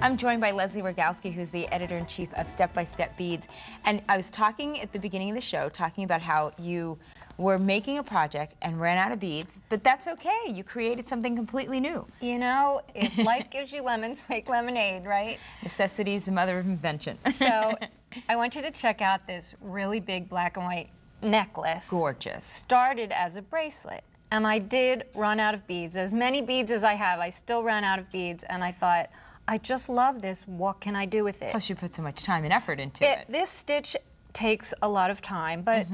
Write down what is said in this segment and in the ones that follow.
I'm joined by Leslie Rogalski, who's the editor-in-chief of Step by Step Beads. And I was talking at the beginning of the show, talking about how you were making a project and ran out of beads, but that's okay. You created something completely new. You know, if life gives you lemons, make lemonade, right? Necessity is the mother of invention. So I want you to check out this really big black and white necklace. Gorgeous. Started as a bracelet. And I did run out of beads. As many beads as I have, I still ran out of beads. And I thought, I just love this. What can I do with it? Plus you put so much time and effort into it. This stitch takes a lot of time, but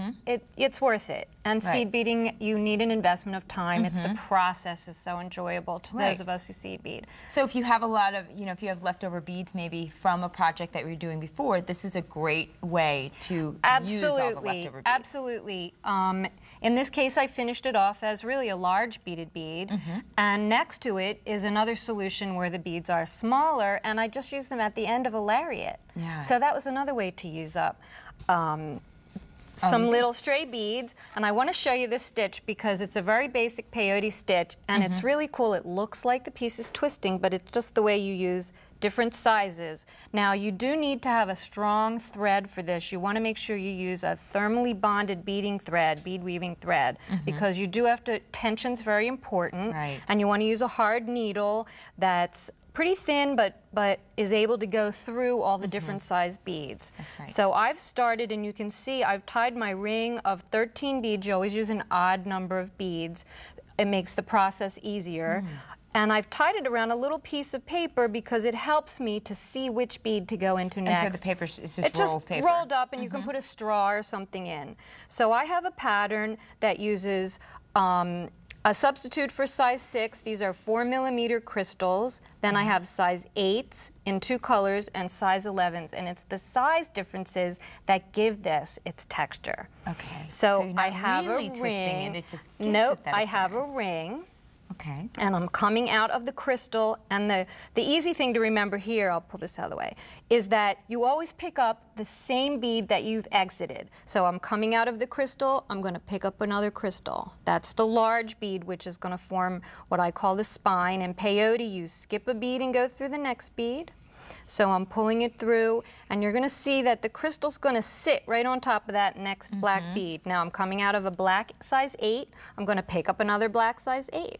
it's worth it. And seed beading, you need an investment of time. It's the process is so enjoyable to those of us who seed bead. So if you have a lot of, you know, if you have leftover beads maybe from a project that you were doing before, this is a great way to use all the leftover beads. Absolutely. In this case, I finished it off as really a large beaded bead, and next to it is another solution where the beads are smaller, and I just use them at the end of a lariat. So that was another way to use up some little stray beads. And I want to show you this stitch because it's a very basic peyote stitch, and it's really cool. It looks like the piece is twisting, but it's just the way you use different sizes. Now, you do need to have a strong thread for this. You want to make sure you use a thermally bonded beading thread, bead weaving thread, because you do have to, tension's very important, and you want to use a hard needle that's pretty thin, but is able to go through all the different size beads. So I've started, and you can see I've tied my ring of 13 beads. You always use an odd number of beads. It makes the process easier. And I've tied it around a little piece of paper because it helps me to see which bead to go into next. And so the paper is just it's rolled paper? Rolled up, and you can put a straw or something in. So I have a pattern that uses a substitute for size 6. These are 4mm crystals. Then I have size 8s in 2 colors and size 11s. And it's the size differences that give this its texture. Okay. So you're not I have really a ring. And it just gives Nope, it that I have a appearance. ring. Okay. And I'm coming out of the crystal, and the easy thing to remember here, I'll pull this out of the way, is that you always pick up the same bead that you've exited. So I'm coming out of the crystal, I'm going to pick up another crystal. That's the large bead, which is going to form what I call the spine. In peyote, you skip a bead and go through the next bead. So I'm pulling it through, and you're going to see that the crystal's going to sit right on top of that next black bead. Now I'm coming out of a black size 8, I'm going to pick up another black size 8.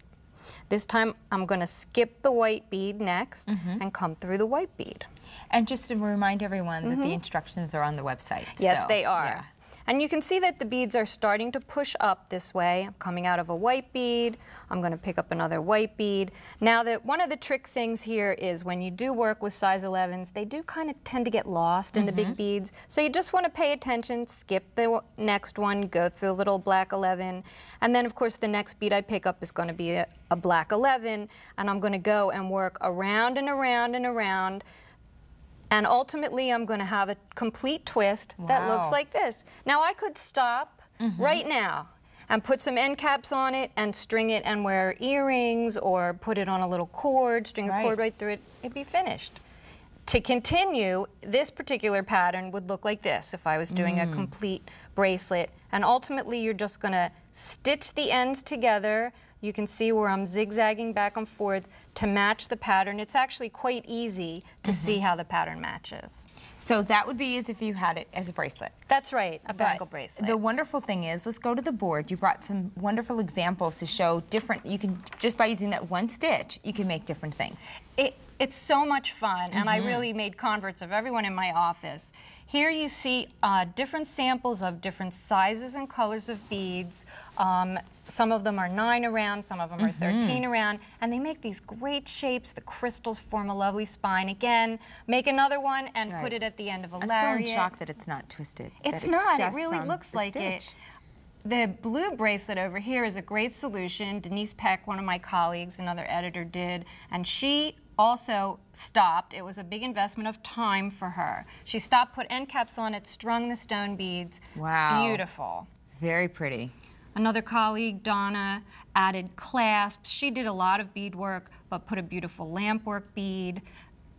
This time I'm going to skip the white bead next and come through the white bead. And just to remind everyone that the instructions are on the website. Yes, so, they are. Yeah. And you can see that the beads are starting to push up this way. I'm coming out of a white bead. I'm going to pick up another white bead. Now, one of the trick things here is when you do work with size 11s, they do kind of tend to get lost in the big beads. So you just want to pay attention, skip the next one, go through a little black 11. And then, of course, the next bead I pick up is going to be a black 11. And I'm going to go and work around and around and around. And ultimately, I'm going to have a complete twist that looks like this. Now, I could stop right now and put some end caps on it and string it and wear earrings or put it on a little cord, string a cord right through it. It'd be finished. To continue, this particular pattern would look like this if I was doing a complete bracelet. And ultimately, you're just going to stitch the ends together. You can see where I'm zigzagging back and forth to match the pattern. It's actually quite easy to see how the pattern matches. So that would be as if you had it as a bracelet. That's right, a bangle bracelet. The wonderful thing is, let's go to the board. You brought some wonderful examples to show different, you can, just by using that one stitch, you can make different things. It's so much fun, and I really made converts of everyone in my office. Here you see different samples of different sizes and colors of beads. Some of them are 9 around, some of them are 13 around, and they make these great shapes. The crystals form a lovely spine. Again, make another one and put it at the end of a lariat. I'm still in shock that it's not twisted. It's not. It really looks like it. The blue bracelet over here is a great solution. Denise Peck, one of my colleagues, another editor, did, and she also stopped. It was a big investment of time for her. She stopped, put end caps on it, strung the stone beads. Wow. Beautiful. Very pretty. Another colleague, Donna, added clasps. She did a lot of beadwork, but put a beautiful lampwork bead.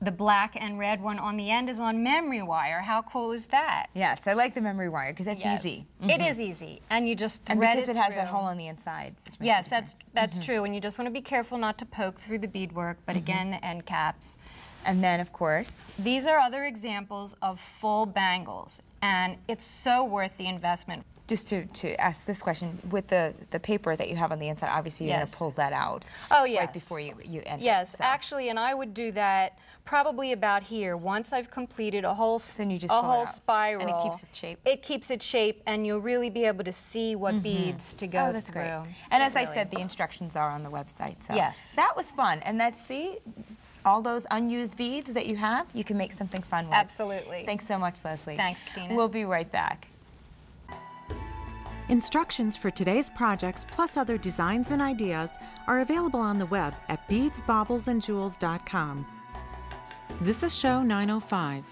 The black and red one on the end is on memory wire. How cool is that? Yes, I like the memory wire because that's easy. It is easy, and you just thread and because it has through. that hole on the inside. Yes, that's true, and you just want to be careful not to poke through the beadwork, but again, the end caps. And then, of course, these are other examples of full bangles, and it's so worth the investment. Just to ask this question, with the paper that you have on the inside, obviously you're going to pull that out. Oh, yes. Right before you end it. Yes, So. actually, and I would do that probably about here. Once I've completed a whole spiral. And it keeps its shape. It keeps its shape, and you'll really be able to see what beads to go that's through. Great. And as I said, the instructions are on the website. So yes. That was fun. And see, all those unused beads that you have, you can make something fun with. Absolutely. Thanks so much, Leslie. Thanks, Katina. We'll be right back. Instructions for today's projects, plus other designs and ideas, are available on the web at beadsbaublesandjewels.com. This is show 905.